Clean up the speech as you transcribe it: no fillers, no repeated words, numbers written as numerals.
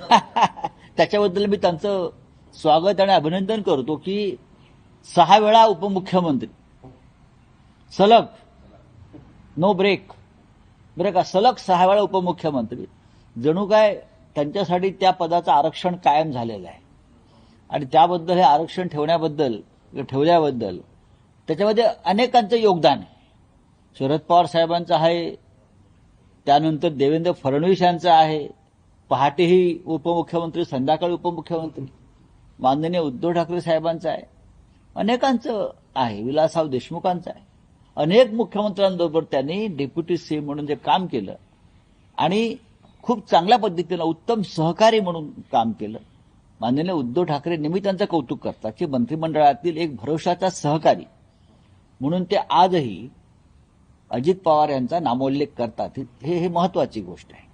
त्याच्याबद्दल मी त्यांचं स्वागत आणि अभिनंदन करतो की 6 वेळा उपमुख्यमंत्री सलग, नो ब्रेक, बरं का, सलग 6 वेळा उपमुख्यमंत्री, जणू काय त्यांच्यासाठी त्या पदाचं आरक्षण कायम झालेलं आहे. आणि त्याबद्दल हे आरक्षण ठेवल्याबद्दल त्याच्यामध्ये अनेकांचं योगदान आहे. शरद पवार साहेबांचं आहे, त्यानंतर देवेंद्र फडणवीस यांचं आहे, पहाटेही उपमुख्यमंत्री, संध्याकाळी उपमुख्यमंत्री, माननीय उद्धव ठाकरे साहेबांचं आहे, अनेकांचं आहे, विलासराव देशमुखांचं आहे. अनेक मुख्यमंत्र्यांबरोबर त्यांनी डेप्युटी सीएम म्हणून जे काम केलं आणि खूप चांगल्या पद्धतीनं उत्तम सहकारी म्हणून काम केलं. माननीय उद्धव ठाकरे नेहमी त्यांचं कौतुक करतात की मंत्रिमंडळातील एक भरोशाचा सहकारी म्हणून ते आजही अजित पवार यांचा नामोल्लेख करतात. हे महत्वाची गोष्ट आहे.